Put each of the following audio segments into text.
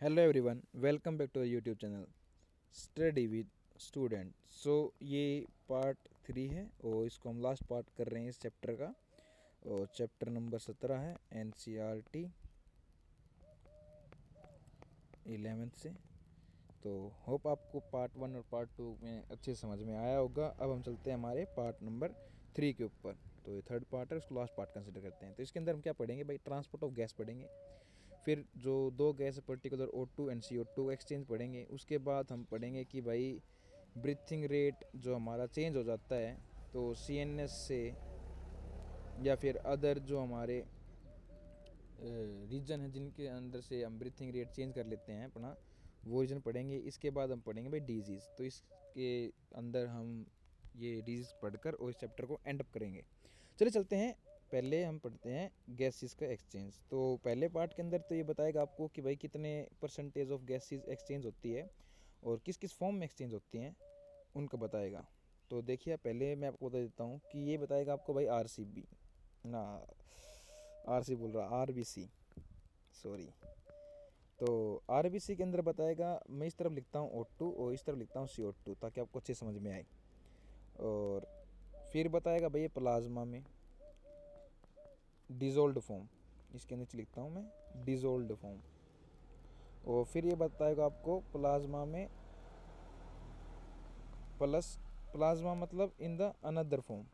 Hello everyone, welcome back to YouTube channel study with student. So ये part 3 है और इसको हम लास्ट पार्ट कर रहे हैं इस चैप्टर का। और चैप्टर नंबर 17 है एनसीईआरटी 11th से। तो होप आपको पार्ट 1 और पार्ट 2 में अच्छे समझ में आया होगा। अब हम चलते हैं हमारे पार्ट नंबर 3 के ऊपर। तो ये थर्ड पार्ट है, उसको लास्ट पार्ट कंसिडर करते हैं। तो इसके अंदर हम क्या पढ़ेंगे भाई? ट्रांसपोर्ट ऑफ गैस पढ़ेंगे, फिर जो दो gas particular O2 and CO2 exchange पढ़ेंगे। उसके बाद हम पढ़ेंगे कि भाई ब्रीथिंग रेट जो हमारा चेंज हो जाता है तो CNS से या फिर अदर जो हमारे रीजन है जिनके अंदर से हम ब्रीथिंग रेट चेंज कर लेते हैं अपना, वो रीजन पढ़ेंगे। इसके बाद हम पढ़ेंगे भाई डिजीज़। तो इसके अंदर हम ये डिजीज़ पढ़कर और इस चैप्टर को एंड अप करेंगे। चलिए चलते हैं। पहले हम पढ़ते हैं गैसेस का एक्सचेंज। तो पहले पार्ट के अंदर तो ये बताएगा आपको कि भाई कितने परसेंटेज ऑफ गैसेस एक्सचेंज होती है और किस किस फॉर्म में एक्सचेंज होती हैं उनका बताएगा। तो देखिए पहले मैं आपको बता देता हूँ कि ये बताएगा आपको भाई RCB ना, RC बोल रहा, RBC, सॉरी। तो RBC के अंदर बताएगा, मैं इस तरफ लिखता हूँ O2 और इस तरफ लिखता हूँ CO2 ताकि आपको अच्छे समझ में आए। और फिर बताएगा भाई ये प्लाज्मा में डिज़ोल्ड फॉर्म, इसके नीचे लिखता हूँ मैं डिज़ोल्ड फॉर्म। और फिर ये बताएगा आपको प्लाज्मा में प्लस, प्लाज्मा मतलब इन द अनदर फॉर्म,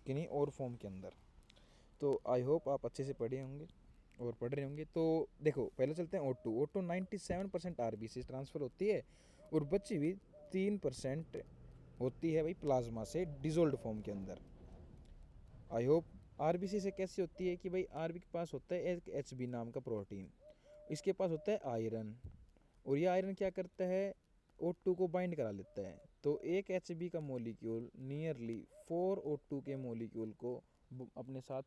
किन्हीं और फॉर्म के अंदर। तो आई होप आप अच्छे से पढ़े होंगे और पढ़ रहे होंगे। तो देखो पहले चलते हैं O2 97% RBC ट्रांसफ़र होती है और बची हुई 3% होती है भाई प्लाज्मा से डिज़ोल्ड फॉर्म के अंदर। आई होप RBC से कैसी होती है कि भाई RB के पास होता है एक HB नाम का प्रोटीन, इसके पास होता है आयरन, और ये आयरन क्या करता है? O2 को बाइंड करा लेता है। तो एक HB का मॉलिक्यूल नियरली 4 O2 के मॉलिक्यूल को अपने साथ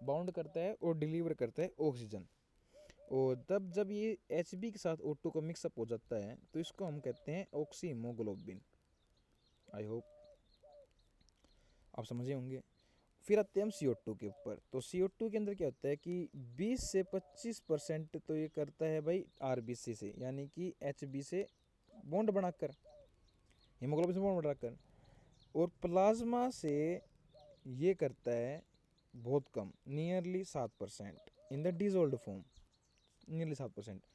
बाउंड करता है और डिलीवर करता है ऑक्सीजन। और तब जब ये HB के साथ O2 का मिक्सअप हो जाता है तो इसको हम कहते हैं ऑक्सी हीमोग्लोबिन। आई होप आप समझे होंगे। फिर आते हैं हम CO2 के ऊपर। तो CO2 के अंदर क्या होता है कि 20 से 25% तो ये करता है भाई RBC से, यानी कि HB से बॉन्ड बनाकर, हीमोग्लोबिन से बॉन्ड बनाकर। और प्लाज्मा से ये करता है बहुत कम, nearly 7% in the dissolved form, nearly 7%।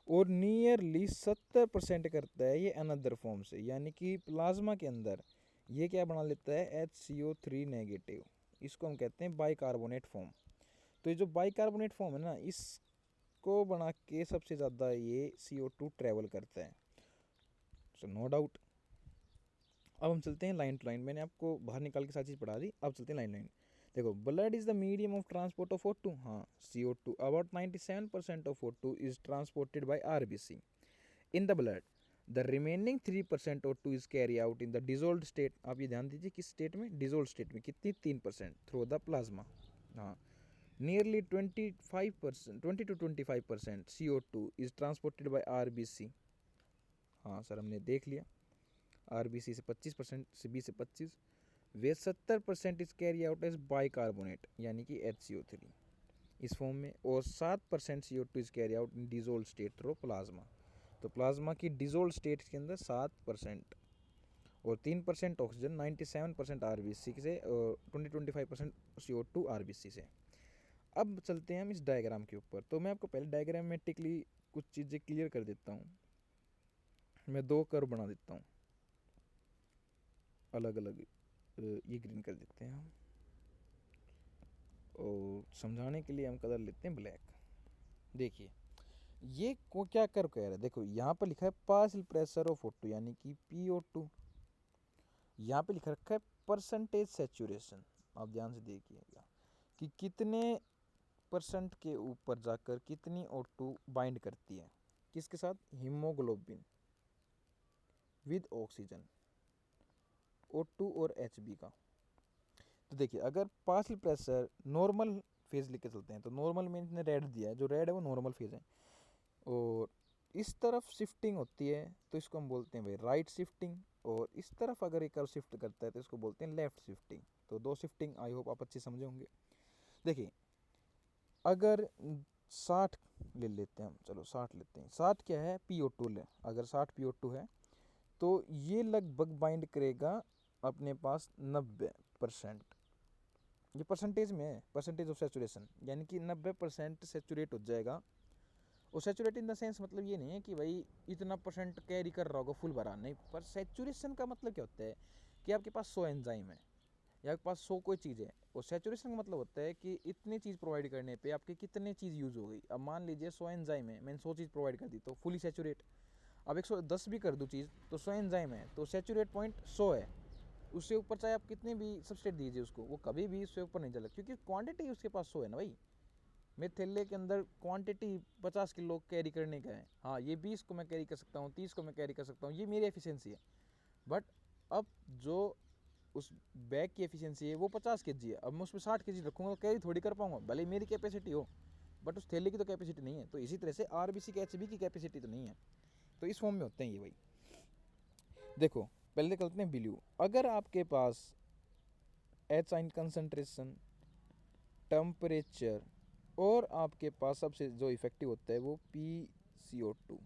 और नियरली 70% करता है ये अनदर फॉर्म से, यानी कि प्लाज्मा के अंदर ये क्या बना लेता है? HCO3 negative. इसको हम कहते हैं बाइकार्बोनेट फॉर्म। तो ये जो बाइकार्बोनेट फॉर्म है ना, इसको बना के सबसे ज़्यादा ये CO2 ट्रैवल करता है। So no doubt. अब हम चलते हैं लाइन टू लाइन। मैंने आपको बाहर निकाल के सारी चीज़ पढ़ा दी, अब चलते हैं लाइन लाइन। देखो, blood is the medium of transport of O2। हाँ, CO2 about 97% of O2 is transported by RBC in the blood. The remaining 3% O2 is carry out in the dissolved state. आप ये ध्यान दीजिए किस state में? Dissolved state में। कितनी? 3% through the plasma. हाँ, nearly 20 to 25% CO2 is transported by RBC। हाँ सर, हमने देख लिया। RBC से 25%, से 20 से 25। वे 70% is carry out as bicarbonate, यानी कि HCO3 इस फॉर्म में। और 7% CO2 is carry out in dissolved state through plasma. तो प्लाज्मा की डिजोल्ड स्टेट के अंदर 7% और 3% ऑक्सीजन, 97% RBC से और 20-25% CO2 RBC से। अब चलते हैं हम इस डायग्राम के ऊपर। तो मैं आपको पहले डायग्रामेटिकली कुछ चीज़ें क्लियर कर देता हूँ। मैं दो कर्व बना देता हूँ अलग अलग, ये ग्रीन कर देते हैं हम, और समझाने के लिए हम कलर लेते हैं ब्लैक। देखिए ये को क्या कर कह रहा है? देखो यहाँ पर लिखा है पार्शियल प्रेशर ऑफ O2 यानी कि PO2। यहाँ पे लिखा रखा है परसेंटेज सेचुरेशन। आप ध्यान से देखिएगा कि कितने परसेंट के ऊपर जाकर कितनी O2 बाइंड करती है, किसके साथ? हीमोग्लोबिन विद ऑक्सीजन, O2 और HB का। तो देखिए अगर पार्शियल प्रेशर नॉर्मल फेज लेके चलते हैं तो नॉर्मल में इसने रेड दिया है, जो रेड है वो नॉर्मल फेज है। और इस तरफ शिफ्टिंग होती है तो इसको हम बोलते हैं भाई राइट शिफ्टिंग। और इस तरफ अगर एक शिफ्ट करता है तो इसको बोलते हैं लेफ्ट शिफ्टिंग। तो दो शिफ्टिंग आई होप आप अच्छे समझे होंगे। देखिए अगर 60 ले लेते हैं हम, चलो 60 लेते हैं। 60 क्या है, PO2 ले, अगर 60 PO2 है तो ये लगभग बाइंड करेगा अपने पास 90%। ये परसेंटेज में है, परसेंटेज ऑफ सेचुरेशन, यानी कि 90% सेचुरेट हो जाएगा। और सेचुरेट इन द सेंस मतलब ये नहीं है कि भाई इतना परसेंट कैरी कर रहा होगा फुल भरा, नहीं। पर सेचुरेशन का मतलब क्या होता है कि आपके पास 100 एंजाइम है या आपके पास 100 कोई चीज़ है, और सेचुरेशन का मतलब होता है कि इतनी चीज़ प्रोवाइड करने पे आपकी कितने चीज़ यूज़ हो गई। अब मान लीजिए 100 एंजाइम है, मैंने 100 चीज़ प्रोवाइड कर दी तो फुली सेचुरेट। अब 110 भी कर दूँ चीज़ तो 100 एंजाइम है तो सेचुरेट पॉइंट 100 है। उससे ऊपर चाहे आप कितने भी सबस्ट्रेट दीजिए उसको, वो कभी भी उससे ऊपर नहीं चला, क्योंकि क्वांटिटी उसके पास 100 है ना भाई। मेरे थैले के अंदर क्वांटिटी 50 किलो कैरी करने का है। हाँ, ये 20 को मैं कैरी कर सकता हूँ, 30 को मैं कैरी कर सकता हूँ, ये मेरी एफिशिएंसी है। बट अब जो उस बैग की एफिशिएंसी है वो 50 kg है, अब मैं उसमें 60 kg रखूँगा तो कैरी थोड़ी कर पाऊँगा, भले मेरी कैपेसिटी हो, बट उस थैले की तो कैपेसिटी नहीं है। तो इसी तरह से RBC की HB की कैपेसिटी तो नहीं है। तो इस फॉर्म में होते हैं ये भाई। देखो पहले करते हैं वैल्यू। अगर आपके पास H आयन कंसंट्रेशन, टेम्परेचर और आपके पास सबसे जो इफेक्टिव होता है वो PCO2,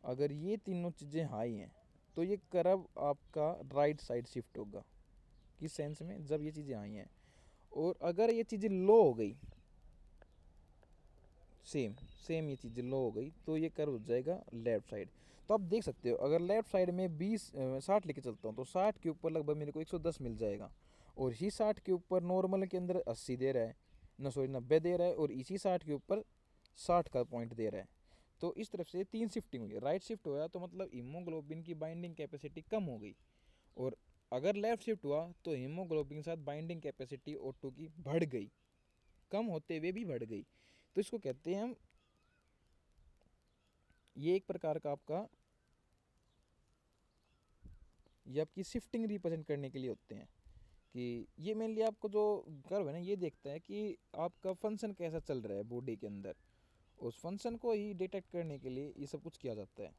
अगर ये तीनों चीज़ें हाई हैं तो ये कर्व आपका राइट साइड शिफ्ट होगा। किस सेंस में, जब ये चीज़ें हाई हैं। और अगर ये चीज़ें लो हो गई, सेम सेम ये चीज़ें लो हो गई तो ये कर्व हो जाएगा लेफ्ट साइड। तो आप देख सकते हो अगर लेफ्ट साइड में 60 लेके चलता हूँ तो 60 के ऊपर लगभग मेरे को 110 मिल जाएगा, और इसी 60 के ऊपर नॉर्मल के अंदर 80 दे रहा है, न सॉरी 90 दे रहा है, और इसी 60 के ऊपर 60 का पॉइंट दे रहा है। तो इस तरफ से 3 शिफ्टिंग हुई, राइट शिफ्ट हुआ तो मतलब हीमोग्लोबिन की बाइंडिंग कैपेसिटी कम हो गई, और अगर लेफ्ट शिफ्ट हुआ तो हीमोग्लोबिन के साथ बाइंडिंग कैपेसिटी O2 की बढ़ गई, कम होते हुए भी बढ़ गई। तो इसको कहते हैं हम, ये एक प्रकार का आपका, ये आपकी शिफ्टिंग रिप्रेजेंट करने के लिए होते हैं कि ये मेनली आपको जो कर्व है ना ये देखता है कि आपका फंक्शन कैसा चल रहा है बॉडी के अंदर, उस फंक्शन को ही डिटेक्ट करने के लिए ये सब कुछ किया जाता है।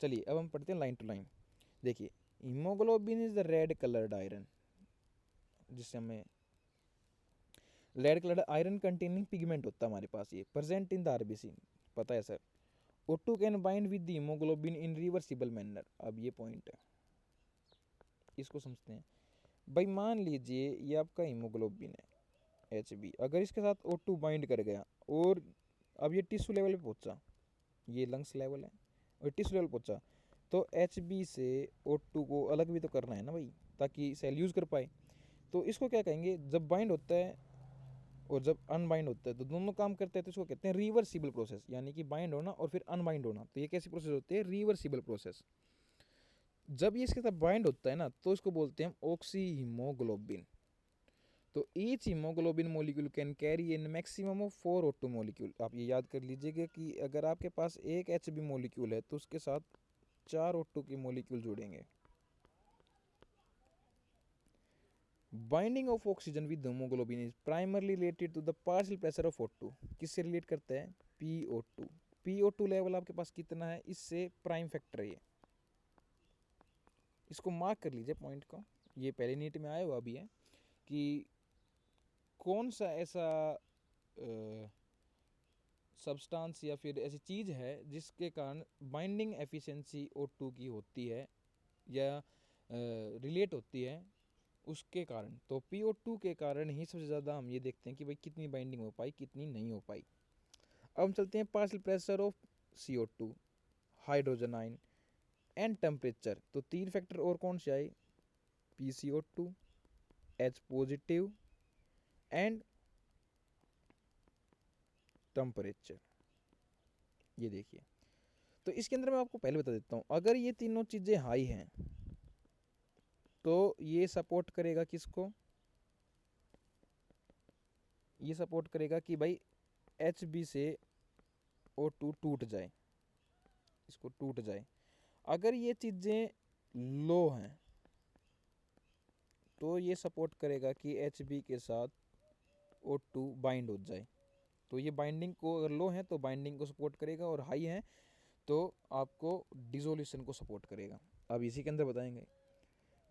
चलिए अब हम पढ़ते हैं लाइन टू लाइन। देखिए haemoglobin is the red coloured iron, जिससे हमें red coloured iron containing pigment होता है हमारे पास, ये प्रेजेंट इन द RBC, पता है sir. O2 can bind with the haemoglobin in reversible manner. अब ये पॉइंट है, इसको समझते हैं। भाई मान लीजिए ये आपका हीमोग्लोबिन है HB, अगर इसके साथ O2 बाइंड कर गया और अब ये टिश्यू लेवल पे पहुंचा, ये लंग्स लेवल है और टिश्यू लेवल पहुंचा, तो HB से O2 को अलग भी तो करना है ना भाई, ताकि सेल यूज़ कर पाए। तो इसको क्या कहेंगे, जब बाइंड होता है और जब अनबाइंड होता है तो दोनों काम करते हैं, तो इसको कहते हैं रिवर्सिबल प्रोसेस, यानी कि बाइंड होना और फिर अनबाइंड होना। तो ये कैसी प्रोसेस होती है, रिवर्सिबल प्रोसेस। जब ये इसके साथ बाइंड होता है ना तो इसको बोलते हैं हम ऑक्सी हीमोग्लोबिन। तो each haemoglobin molecule can carry in maximum of 4 O2 molecule. आप ये याद कर लीजिएगा कि अगर आपके पास एक HB मॉलिक्यूल है तो उसके साथ 4 O2 के मॉलिक्यूल जुड़ेंगे। Binding of oxygen with haemoglobin is primarily related to the partial pressure of O2। किससे रिलेट करता है, PO2। PO2 लेवल आपके पास कितना है, इससे प्राइम फैक्टर है ये, इसको मार्क कर लीजिए पॉइंट को। ये पहले नीट में आया हुआ भी है कि कौन सा ऐसा सब्सटेंस या फिर ऐसी चीज़ है जिसके कारण बाइंडिंग एफिशिएंसी O2 की होती है या रिलेट होती है उसके कारण। तो PO2 के कारण ही सबसे ज़्यादा हम ये देखते हैं कि भाई कितनी बाइंडिंग हो पाई कितनी नहीं हो पाई। अब हम चलते हैं partial pressure of CO2, hydrogen ion and temperature. तो 3 फैक्टर और कौन से आए, PCO2, H positive and temperature. ये देखिए, तो इसके अंदर मैं आपको पहले बता देता हूँ, अगर ये तीनों चीज़ें हाई हैं तो ये सपोर्ट करेगा किसको, ये सपोर्ट करेगा कि भाई HB से O2 टूट जाए, इसको टूट जाए। अगर ये चीज़ें लो हैं तो ये सपोर्ट करेगा कि HB के साथ O2 बाइंड हो जाए। तो ये बाइंडिंग को, अगर लो है तो बाइंडिंग को सपोर्ट करेगा, और हाई है तो आपको डिसोल्यूशन को सपोर्ट करेगा। अब इसी के अंदर बताएंगे।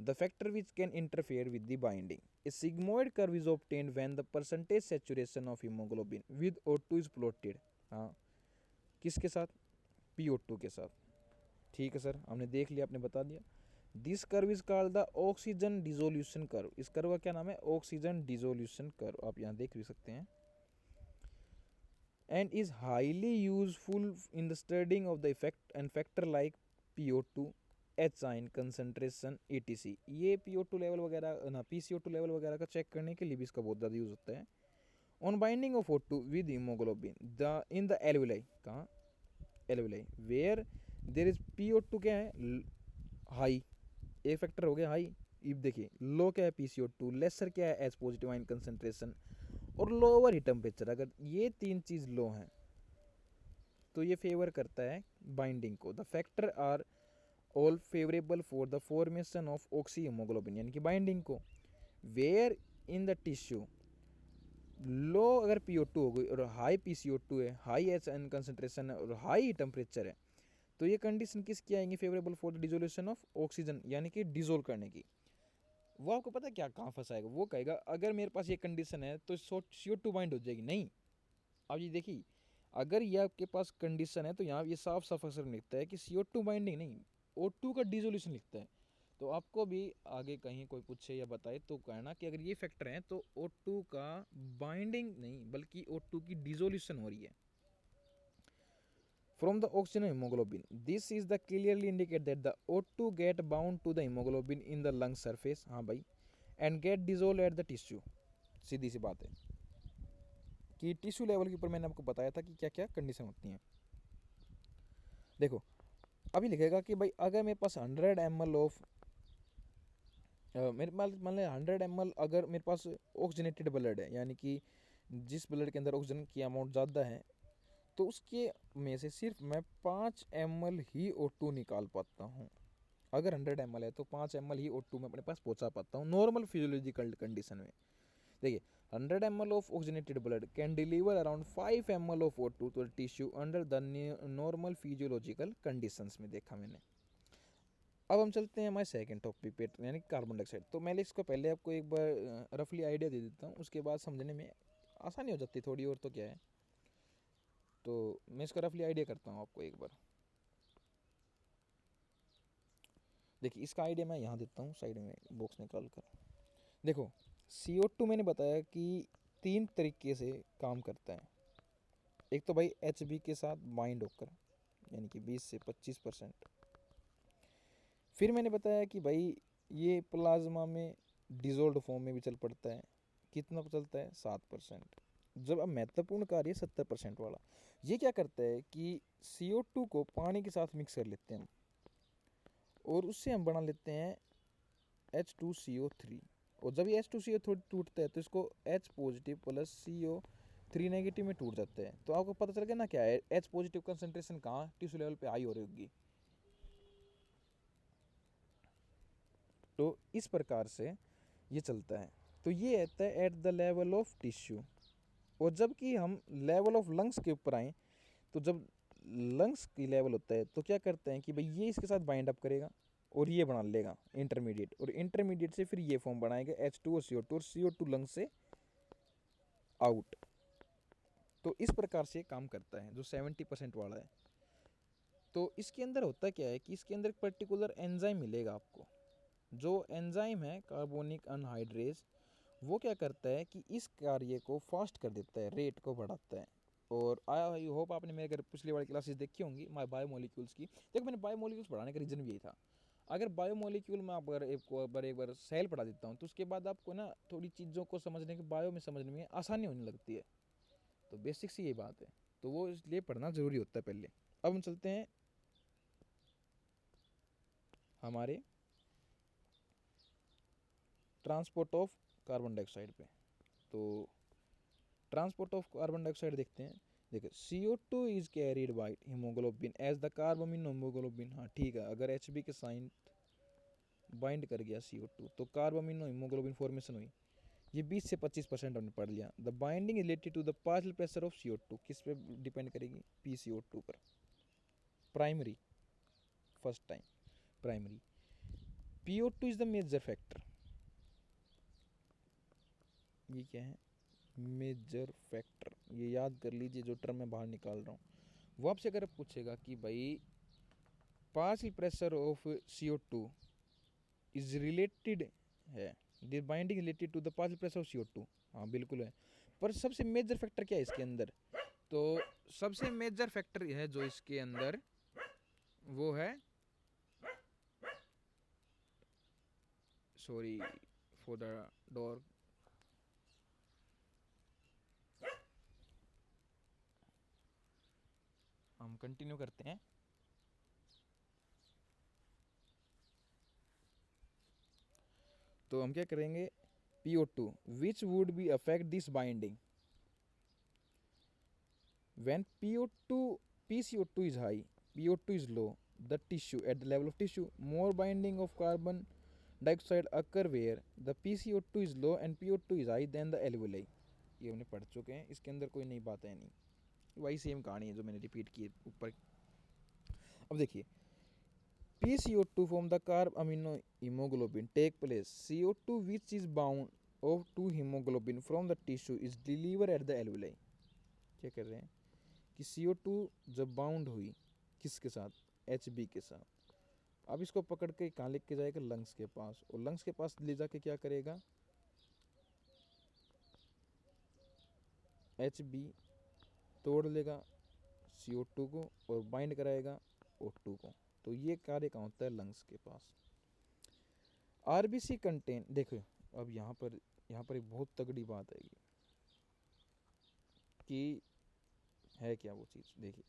The factor which can interfere with the binding. A sigmoid curve is obtained when the percentage saturation of hemoglobin with O2 is plotted. हाँ, किसके साथ? PO2 के साथ. ठीक है सर, हमने देख लिया, आपने बता दिया. This curve is called the oxygen dissolution curve. इस कर्व का क्या नाम है? Oxygen dissolution curve. आप यहाँ देख भी सकते हैं. And is highly useful in the studying of the effect and factor like PO2, H आइन कंसनट्रेशन ETC. ये PO2 लेवल वगैरह ना PCO2 लेवल वगैरह का चेक करने के लिए भी इसका बहुत ज़्यादा यूज़ होता है. On binding of O2 with haemoglobin the in the alveoli. कहाँ? Alveoli. Where there is PO2 क्या है? हाई. एक फैक्टर हो गया हाई. अब देखिए लो क्या है? PCO2. लेसर क्या है? H positive ion concentration. और लोअर हीट टेम्परेचर. अगर ये तीन चीज़ लो हैं तो ये फेवर करता है बाइंडिंग को. The factor are all favourable for the formation of oxyhaemoglobin यानी कि बाइंडिंग को. Where in the tissue low अगर PO2 हो गई और हाई PCO2 है, हाई एच एन कंसनट्रेशन है और हाई टेम्परेचर है, तो ये कंडीशन किसकी आएंगी? Favourable for the dissolution of oxygen यानी कि डिसोल्व करने की. वो आपको पता है क्या कहाँ फंसाएगा? वो कहेगा अगर मेरे पास ये कंडीशन है तो CO2 बाइंड हो जाएगी. नहीं, अब ये देखिए, अगर ये आपके पास कंडीशन है तो यहाँ ये साफ साफ अक्सर लिखता है कि CO2 बाइंडिंग नहीं, O2 का डिसोल्यूशन लिखता है. तो आपको भी आगे कहीं कोई पूछे या बताए तो कहना कि अगर ये फैक्टर हैं तो O2 का बाइंडिंग नहीं बल्कि O2 की डिसोल्यूशन हो रही है. From the oxygen hemoglobin, this is the clearly indicate that the O2 get bound to the hemoglobin in the lung surface. हाँ भाई, and get dissolved at the tissue. सीधी सी बात है कि टिश्यू लेवल के ऊपर मैंने आपको बताया था कि क्या क्या कंडीशन होती हैं. देखो अभी लिखेगा कि भाई अगर मेरे पास 100 ml ऑफ मेरे मान लें 100 ml अगर मेरे पास ऑक्सीजनेटेड ब्लड है यानी कि जिस ब्लड के अंदर ऑक्सीजन की अमाउंट ज़्यादा है, तो उसके में से सिर्फ मैं 5 ml ही O2 निकाल पाता हूँ. अगर 100 ml है तो 5 ml ही O2 मैं अपने पास पहुँचा पाता हूँ नॉर्मल फिजियोलॉजिकल कंडीशन में. देखिए 100 ml of oxygenated blood can deliver around 5 ml of O2 to tissue under the normal physiological conditions में देखा मैंने. अब हम चलते हैं हमारे सेकंड टॉपिक पे यानी कार्बन डाइऑक्साइड. तो मैं इसको पहले आपको एक बार रफली आइडिया दे देता हूँ, उसके बाद समझने में आसानी हो जाती है थोड़ी और. तो क्या है, तो मैं इसका रफली आइडिया करता हूँ आपको एक बार. देखिए इसका आइडिया मैं यहाँ देता हूँ साइड में बॉक्स निकाल कर. देखो CO2 मैंने बताया कि 3 तरीके से काम करता है. एक तो भाई HB के साथ बाइंड होकर यानी कि 20 से 25%. फिर मैंने बताया कि भाई ये प्लाज्मा में डिजोल्ड फॉर्म में भी चल पड़ता है. कितना चलता है? 7%. जब अब महत्वपूर्ण कार्य 70% वाला, ये क्या करता है कि CO2 को पानी के साथ मिक्स कर लेते हैं और उससे हम बना लेते हैं H2CO3. और जब ये H2CO3 टूटता है तो इसको H positive plus CO3 negative में टूट जाता है. तो आपको पता चल गया ना क्या है? H पॉजिटिव कंसनट्रेशन कहाँ टिश्यू लेवल पे हाई हो रही होगी. तो इस प्रकार से ये चलता है. तो ये रहता है at the level of tissue. और जबकि हम लेवल ऑफ लंग्स के ऊपर आएँ तो जब लंग्स की लेवल होता है तो क्या करते हैं कि भाई ये इसके साथ बाइंड अप करेगा और ये बना लेगा इंटरमीडिएट, और इंटरमीडिएट से फिर ये फॉर्म बनाएगा H2 और CO2, और CO2 लंग से आउट. तो इस प्रकार से काम करता है जो 70% वाला है. तो इसके अंदर होता क्या है कि इसके अंदर एक पर्टिकुलर एंजाइम मिलेगा आपको. जो एंजाइम है कार्बोनिक अनहाइड्रेज, वो क्या करता है कि इस कार्य को फास्ट कर देता है, रेट को बढ़ाता है. और आई होप आपने मेरे अगर पिछली वाली क्लासेस देखी होंगी बायोमोलिक्यूल्स की. देखो मैंने बायोमोलिक्यूल्स पढ़ाने का रीज़न भी यही था. अगर बायोमोलिक्यूल में आप अगर एक बार सेल पढ़ा देता हूँ तो उसके बाद आपको ना थोड़ी चीज़ों को समझने के बायो में समझने में आसानी होने लगती है. तो बेसिक सी ये बात है, तो वो इसलिए पढ़ना ज़रूरी होता है पहले. अब हम चलते हैं हमारे ट्रांसपोर्ट ऑफ कार्बन डाइऑक्साइड पे. तो ट्रांसपोर्ट ऑफ कार्बन डाइऑक्साइड देखते हैं. देखिए CO2 is carried by haemoglobin as the carbamino haemoglobin. हाँ ठीक है, अगर HB के साइन बाइंड कर गया CO2 तो कार्बामिनो हीमोग्लोबिन फॉर्मेशन हुई. ये 20 से 25% हमने पढ़ लिया. The binding related to the partial pressure of CO2 किस पे डिपेंड करेगी? PCO2 पर. Primary, first time primary. PO2 is the major factor. ये क्या है? Major factor. ये याद कर लीजिए जो टर्म मैं बाहर निकाल रहा हूँ। वो आपसे अगर पूछेगा कि भाई partial pressure of CO2 is related है, this binding related to the partial pressure of CO2, हाँ बिल्कुल है। पर सबसे मेजर फैक्टर क्या है इसके अंदर? तो सबसे मेजर फैक्टर है जो इसके अंदर वो है, सॉरी फॉर द डोर, हम कंटिन्यू करते हैं। तो हम क्या करेंगे? PO2 which would be affect this binding when PCO2 is high, PO2 is low, the tissue at the level of tissue more binding of carbon dioxide occur where the PCO2 is low and PO2 is high than the alveoli। ये हमने पढ़ चुके हैं, इसके अंदर कोई नई बात है नहीं, वही सेम कहानी है जो मैंने रिपीट की ऊपर। अब देखिए PCO2 from the carb amino hemoglobin take place, CO2 which is bound of to hemoglobin from the tissue is delivered at the alveoli। क्या कर रहे हैं कि CO2 जब बाउंड हुई किसके साथ? HB के साथ। अब इसको पकड़ के कहाँ लेके जाएगा? लंग्स के पास, और लंग्स के पास ले जाके क्या करेगा? HB तोड़ लेगा CO2 को और बाइंड कराएगा O2 को। तो ये कार्य कहाँ होता है? लंग्स के पास। RBC कंटेन, देखो अब यहाँ पर एक बहुत तगड़ी बात आएगी कि है क्या वो चीज़। देखिए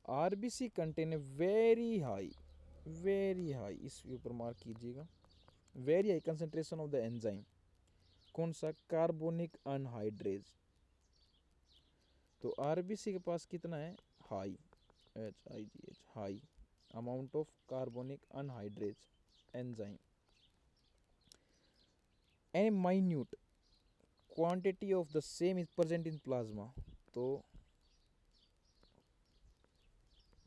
RBC कंटेन वेरी हाई, इसके ऊपर मार्क कीजिएगा, very high concentration of the enzyme. कौन सा? Carbonic anhydrase. तो RBC के पास कितना है? High, HIGH, high amount of carbonic anhydrase enzyme. Any minute quantity of the same is present in plasma. तो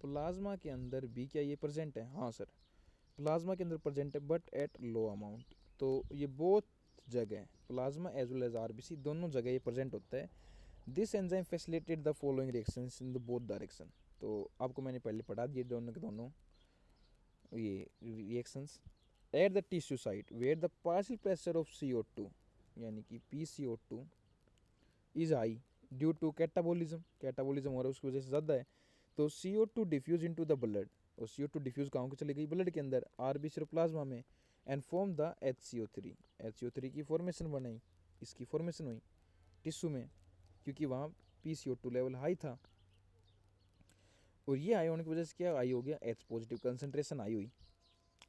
प्लाज्मा के अंदर भी क्या ये प्रेजेंट है? हाँ सर, प्लाज्मा के अंदर प्रेजेंट है बट एट लो अमाउंट। तो ये बहुत जगह, plasma as well as RBC दोनों जगह ये प्रेजेंट होता है। This enzyme facilitate the following reactions in the both direction. तो आपको मैंने पहले पढ़ा दिए दोनों के दोनों ये reactions. At the tissue site where the partial pressure of CO2 यानी कि PCO2 is high due to catabolism हो रहा है उसकी वजह से ज़्यादा है, तो CO2 diffuse into the blood, और CO2 डिफ्यूज कहाँ को चली गई? ब्लड के अंदर, RBC और प्लाज्मा में, एंड फॉर्म द HCO3 की फॉर्मेशन बनाई, इसकी फॉर्मेशन हुई टिश्यू में, क्योंकि वहाँ PCO2 लेवल हाई था। और ये हाई होने की वजह से क्या हाई हो गया? H पॉजिटिव कंसनट्रेशन हाई हुई।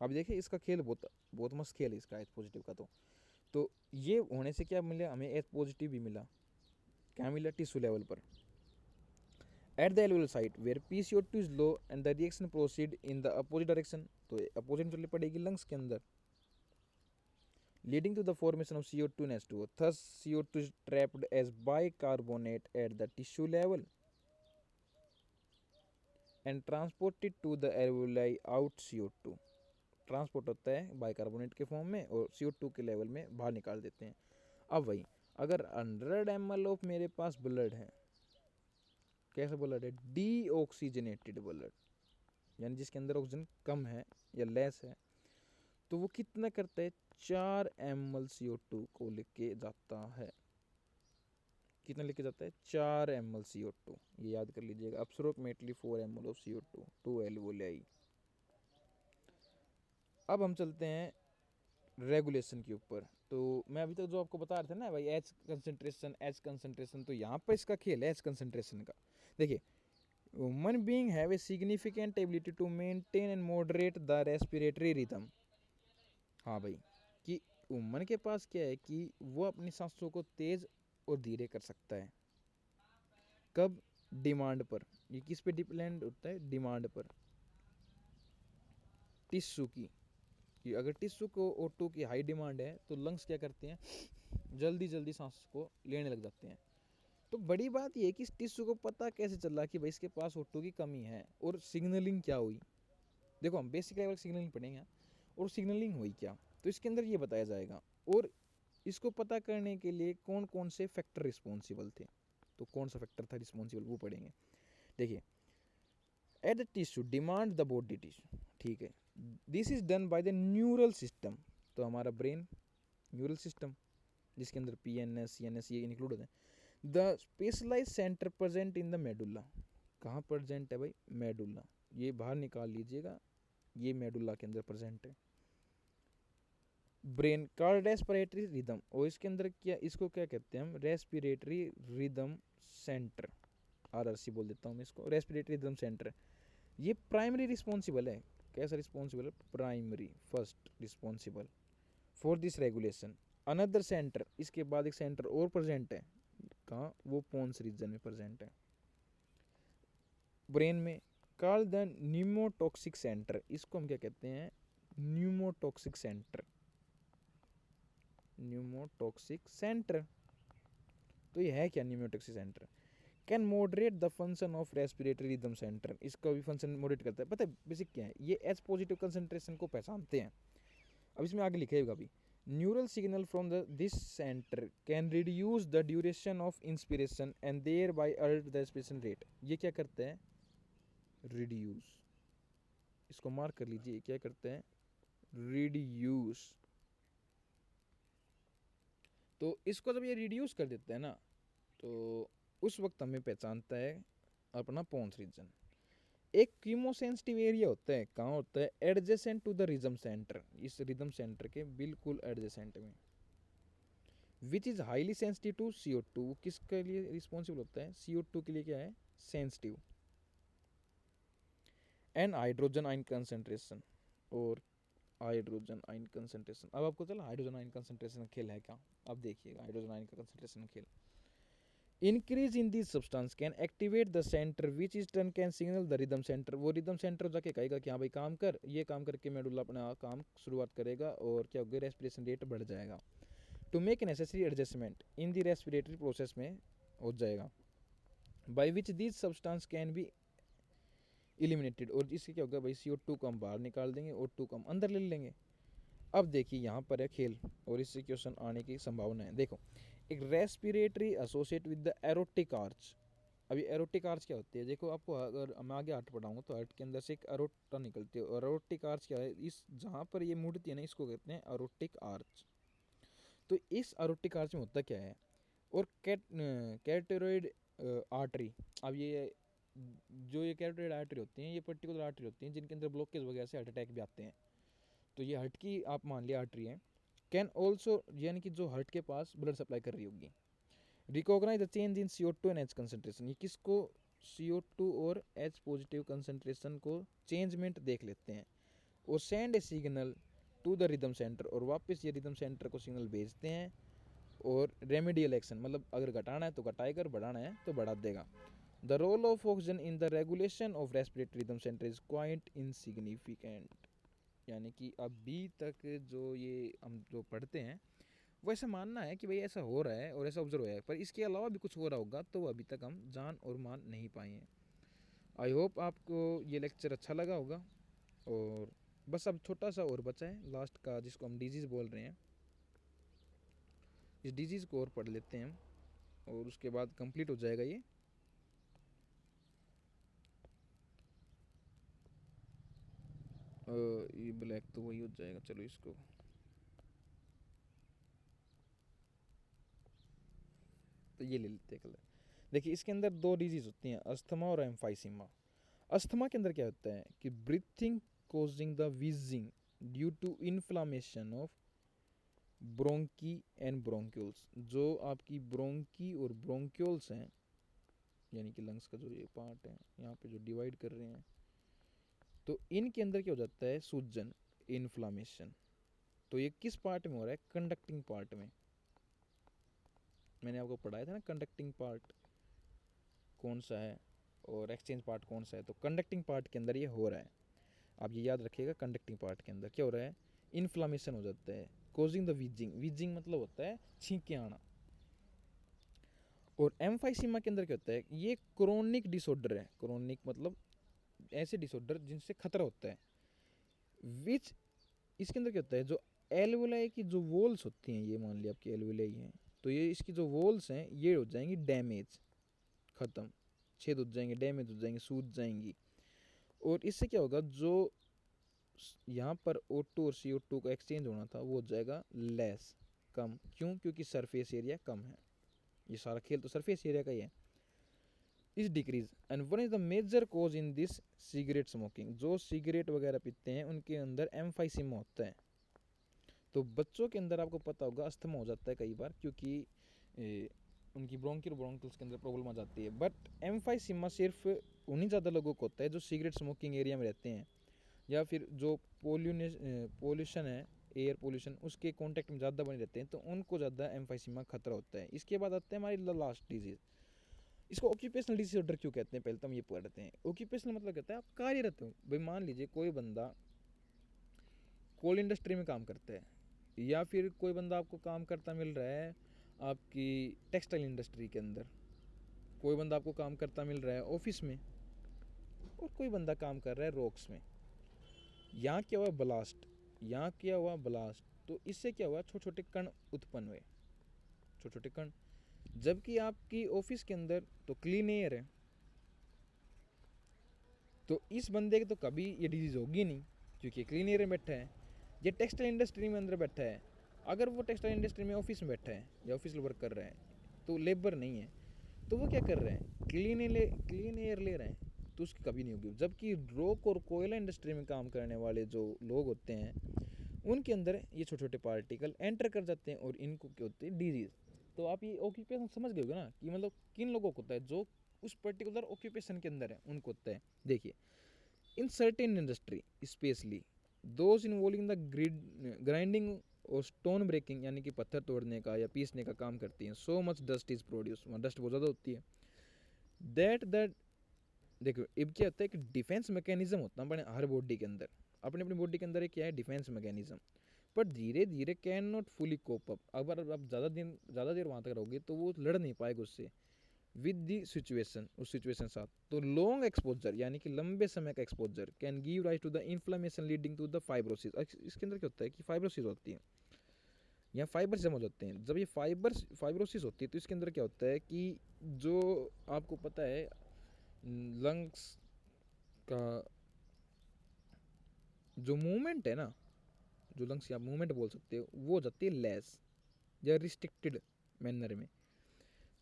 अब देखिए इसका खेल बहुत मस्त खेल है इसका H पॉजिटिव का। तो ये होने से क्या मिला हमें? H पॉजिटिव भी मिला। क्या मिला? टिश्यू लेवल पर। At the alveolar site where PCO2 is low and the reaction proceed in the opposite direction, तो अपोजिट चलनी पड़ेगी लंग्स के अंदर, leading to the formation of CO2 and H2O. Thus, CO2 is trapped as bicarbonate at the tissue level and transported to the alveoli out CO2. Transport होता है bicarbonate के form में और CO2 के लेवल में बाहर निकाल देते हैं। अब वही अगर 100 ml ऑफ मेरे पास ब्लड है, कैसा ब्लड है? डीऑक्सीजनेटेड ब्लड, यानी जिसके अंदर ऑक्सीजन कम है या लेस है, तो वो कितना करता है? 4 ml CO2 को लेके जाता है। कितना लेके जाता है? 4 ml CO2, ये याद कर लीजिएगा। Approximately 4 ml of CO2 to alveoli. अब हम चलते हैं रेगुलेशन के ऊपर। तो मैं अभी तक जो आपको बता रहा था ना भाई एच कंसंट्रेशन, तो यहाँ पर इसका खेल है एच कंसंट्रेशन का। देखिए human being have a significant ability to maintain and moderate the respiratory rhythm. हाँ भाई, कि ह्यूमन के पास क्या है कि वो अपनी सांसों को तेज और धीरे कर सकता है। कब? डिमांड पर। ये किस पे डिपेंड होता है? डिमांड पर, टिश्यू की। कि अगर टिश्यू को O2 की हाई डिमांड है तो लंग्स क्या करते हैं? जल्दी जल्दी सांस को लेने लग जाते हैं। तो बड़ी बात यह है कि इस टिश्यू को पता कैसे चला कि भाई इसके पास O2 की कमी है, और सिग्नलिंग क्या हुई? देखो हम बेसिक लेवल सिग्नलिंग पढ़ेंगे। और सिग्नलिंग हुई क्या, तो इसके अंदर ये बताया जाएगा। और इसको पता करने के लिए कौन कौन से फैक्टर रिस्पॉन्सिबल थे, तो कौन सा फैक्टर था रिस्पॉन्सिबल वो पढ़ेंगे। देखिए, eight the tissue demand the body tissue, ठीक है, this is done by the neural system, तो हमारा ब्रेन न्यूरल सिस्टम जिसके अंदर PNS CNS ये इंक्लूड होते हैं। The specialise centre present in the medulla, कहाँ प्रेजेंट है भाई, मेडुला, ये बाहर निकाल लीजिएगा, ये मेडुला के अंदर प्रेजेंट है। ब्रेन का रेस्पिरेटरी रिदम, और इसके अंदर क्या, इसको क्या कहते हैं हम, रेस्पिरेटरी रिदम सेंटर, RRC बोल देता हूँ मैं इसको, रेस्पिरेटरी रिदम सेंटर। ये प्राइमरी रिस्पॉन्सिबल है, कैसा रिस्पॉन्सिबल है, primary, first responsible for this regulation. Another centre, इसके बाद एक सेंटर और प्रेजेंट है, कहाँ, वो पोन्स रीजन में प्रेजेंट है ब्रेन में, कॉल्ड द न्यूमोटॉक्सिक सेंटर, इसको हम क्या कहते हैं, न्यूमोटॉक्सिक सेंटर, न्यूमोटॉक्सिक सेंटर। तो ये है क्या pneumotaxic centre, can moderate the function of respiratory rhythm centre, इसका भी फंक्शन मॉडरेट करता है। पता है बेसिक क्या है, ये H पॉजिटिव कंसंट्रेशन को पहचानते हैं। अब इसमें आगे लिखेगा भी, neural signal from the this centre can reduce the duration of inspiration and thereby alter the respiration rate, ये क्या करते हैं, रिड्यूस, इसको मार्क कर लीजिए, क्या करते हैं, रिड्यूस। तो इसको जब ये रिड्यूस कर देते हैं ना, तो उस वक्त हमें पहचानता है अपना पोन्स रीजन। एक कीमोसेंसिटिव एरिया होता है, कहाँ होता है, adjacent to the rhythm centre, इस रिदम सेंटर के बिल्कुल एडजेसेंट में, which is highly sensitive to CO2, किसके लिए रिस्पॉन्सिबल होता है, CO2 के लिए क्या है, sensitive, and hydrogen ion concentration, और हाइड्रोजन आयन कंसंट्रेशन। अब आपको चला हाइड्रोजन आयन कंसंट्रेशन का खेल है क्या, अब देखिएगा हाइड्रोजन आयन का कंसंट्रेशन का खेल। Increase in this substance can activate the centre which is turn can signal the rhythm centre, वो रिदम सेंटर जाके कहेगा कि हाँ भाई काम कर, ये काम करके मेडुला अपना काम शुरुआत करेगा और क्या होगा, रेस्पिरेशन रेट बढ़ जाएगा। To make necessary adjustment in the respiratory process में हो जाएगा, by which this substance can be eliminated, और इससे क्या होगा भाई, CO2 को हम बाहर निकाल देंगे और O2 को हम अंदर ले लेंगे। अब देखिए यहाँ पर है खेल, और इससे क्वेश्चन आने की संभावना है। देखो, एक respiratory associate with the aortic arch, अभी एरोटिक आर्च क्या होती है, देखो आपको अगर मैं आगे हार्ट पढ़ाऊंगा तो हार्ट के अंदर से एक एरोटा निकलती है, और एरोटिक आर्च क्या है, इस जहाँ पर ये मुड़ती है ना, इसको कहते हैं एरोटिक आर्च। तो इस एरोटिक आर्च में होता क्या है, और कैरोटिड आर्टरी, अब ये जो ये कैरोटिड आर्टरी होती हैं, ये पर्टिकुलर आर्टरी होती हैं जिनके अंदर ब्लॉकेज वगैरह से हार्ट अटैक भी आते हैं, तो ये हार्ट की आप मान लिया आर्टरी है, कैन ऑल्सो, यानी कि जो हार्ट के पास ब्लड सप्लाई कर रही होगी, recognise the change in CO2 and H concentration, ये किसको, CO2 और H पॉजिटिव कंसंट्रेशन को चेंजमेंट देख लेते हैं, और send a signal to the rhythm centre, और वापस ये रिदम सेंटर को सिग्नल भेजते हैं, और रेमेडियल एक्शन, मतलब अगर घटाना है तो घटाएगा, और बढ़ाना है तो बढ़ा देगा। The role of oxygen in the regulation of respiratory rhythm centre is quite insignificant, यानी कि अभी तक जो ये हम जो पढ़ते हैं वो ऐसा मानना है कि भाई ऐसा हो रहा है और ऐसा ऑब्जर्व हुआ है, पर इसके अलावा भी कुछ हो रहा होगा तो अभी तक हम जान और मान नहीं पाए हैं। आई होप आपको ये लेक्चर अच्छा लगा होगा, और बस अब छोटा सा और बचा है लास्ट का, जिसको हम डिजीज़ बोल रहे हैं, इस डिजीज़ को और पढ़ लेते हैं हम, और उसके बाद कंप्लीट हो जाएगा ये। ये ब्लैक तो वही हो जाएगा, चलो इसको, तो ये ले लेते हैं कलर। देखिए, इसके अंदर दो डिजीज़ होती हैं, अस्थमा और एम्फाइसीमा। अस्थमा के अंदर क्या होता है कि breathing causing the wheezing due to inflammation of bronchi and bronchioles, जो आपकी ब्रोंकी और ब्रोंक्यूल्स हैं, यानी कि लंग्स का जो ये पार्ट है यहाँ पे जो डिवाइड कर रहे हैं, तो इनके अंदर क्या हो जाता है, सूजन, इन्फ्लामेशन। तो ये किस पार्ट में हो रहा है, कंडक्टिंग पार्ट में। मैंने आपको पढ़ाया था ना कंडक्टिंग पार्ट कौन सा है और एक्सचेंज पार्ट कौन सा है, तो कंडक्टिंग पार्ट के अंदर ये हो रहा है। आप ये याद रखिएगा, कंडक्टिंग पार्ट के अंदर क्या हो रहा है, इन्फ्लामेशन हो जाता है, कोजिंग द वीजिंग, वीजिंग मतलब होता है छींके आना। और एम्फाइसीमा के अंदर क्या होता है, ये क्रोनिक डिसऑर्डर है, क्रोनिक मतलब ऐसे डिसऑर्डर जिनसे खतरा होता है, विच इसके अंदर क्या होता है, जो एल्वुलाई की जो वॉल्स होती हैं, ये मान लिया आपकी एल्वुलाई हैं, तो ये इसकी जो वॉल्स हैं ये हो जाएंगी डैमेज, ख़त्म, छेद हो जाएंगे, डैमेज हो जाएंगे, सूज जाएंगी। और इससे क्या होगा, जो यहाँ पर O2 और CO2 का एक्सचेंज होना था वो हो जाएगा लेस, कम। क्यों? क्योंकि सरफेस एरिया कम है। ये सारा खेल तो सरफेस एरिया का ही है। इस decrease and one is the major cause in this cigarette smoking. जो सिगरेट वगैरह पीते हैं उनके अंदर एम्फाइसीमा होता है। तो बच्चों के अंदर आपको पता होगा अस्थमा हो जाता है कई बार, क्योंकि उनकी ब्रोंकियल्स के अंदर प्रॉब्लम आ जाती है। बट एम्फाइसीमा सिर्फ उन्हीं ज़्यादा लोगों को होता है जो सिगरेट स्मोकिंग एरिया में रहते हैं, या फिर जो पोल्यूशन है, एयर पोल्यूशन, उसके कांटेक्ट में ज़्यादा बने रहते हैं, तो उनको ज़्यादा एम्फाइसीमा खतरा होता है। इसके बाद आते हैं हमारी लास्ट डिजीज़। इसको ऑक्यूपेशनल डिसऑर्डर क्यों कहते हैं, पहले तो हम ये पढ़ते हैं। ऑक्यूपेशनल मतलब कहता है आप कार्यरत हो। भाई मान लीजिए कोई बंदा कोल इंडस्ट्री में काम करता है, या फिर कोई बंदा आपको काम करता मिल रहा है आपकी टेक्सटाइल इंडस्ट्री के अंदर, कोई बंदा आपको काम करता मिल रहा है ऑफिस में, और कोई बंदा काम कर रहा है रॉक्स में। यहाँ क्या हुआ, ब्लास्ट, यहाँ क्या हुआ ब्लास्ट, तो इससे क्या हुआ, छोटे छोटे कण उत्पन्न हुए, छोटे छोटे कण। जबकि आपकी ऑफिस के अंदर तो क्लीन एयर है, तो इस बंदे की तो कभी ये डिजीज़ होगी नहीं, क्योंकि क्लीन एयर में बैठा है। ये टेक्सटाइल इंडस्ट्री में अंदर बैठा है, अगर वो टेक्सटाइल इंडस्ट्री में ऑफिस में बैठा है या ऑफिस वर्क कर रहा है, तो लेबर नहीं है, तो वो क्या कर रहे हैं, क्लीन एयर ले रहे हैं, तो उसकी कभी नहीं होगी। जबकि रॉक और कोयला इंडस्ट्री में काम करने वाले जो लोग होते हैं, उनके अंदर ये छोटे छोटे पार्टिकल एंटर कर जाते हैं, और इनको क्या होती है, डिजीज़। तो आप ये ऑक्यूपेशन समझ गए होगे ना, कि मतलब किन लोगों को होता है, जो उस पर्टिकुलर ऑक्यूपेशन के अंदर है उनको होता है। देखिए, in certain industry specially those involving the grinding और स्टोन ब्रेकिंग, यानी कि पत्थर तोड़ने का या पीसने का काम करती हैं, so much dust is produce, वहाँ डस्ट बहुत ज़्यादा होती है। दैट देखो, अब क्या होता है कि डिफेंस मैकेनिज्म होता है अपने हर बॉडी के अंदर, अपनी अपनी बॉडी के अंदर एक क्या है, डिफेंस मैकेनिज्म। पर धीरे धीरे can not fully cope up. अगर आप ज़्यादा देर वहाँ तक रहोगे तो वो लड़ नहीं पाएगा उससे, विद दी सिचुएशन, उस सिचुएशन साथ। तो लॉन्ग एक्सपोजर, यानी कि लंबे समय का exposure, can give rise to the inflammation leading to the fibrosis. इसके अंदर क्या होता है कि फाइब्रोसिस होती है, या फाइबर जम हो जाते हैं। जब ये फाइब्रोसिस होती है, तो इसके अंदर क्या होता है कि जो आपको पता है लंग्स का जो मूवमेंट है ना, जो लंग्स की आप मूवमेंट बोल सकते हो, वो हो जाती है लेस या रिस्ट्रिक्टेड मैनर में।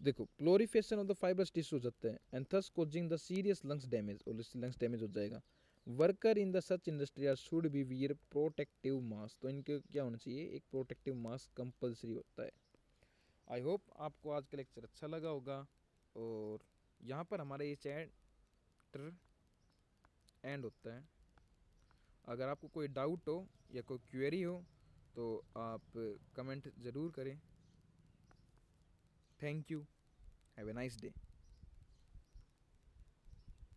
देखो, proliferation of the fibres tissue हो जाता है, and thus causing the serious lungs damage, और लंग्स डैमेज हो जाएगा। Worker in the such industry are should be wear protective mask. तो इनके क्या होना चाहिए, एक प्रोटेक्टिव मास्क कंपलसरी होता है। आई होप आपको आज का लेक्चर अच्छा लगा होगा, और यहाँ पर हमारा ये चैप्टर एंड होता है। अगर आपको कोई डाउट हो या कोई क्वेरी हो तो आप कमेंट ज़रूर करें। Thank you, have a nice day.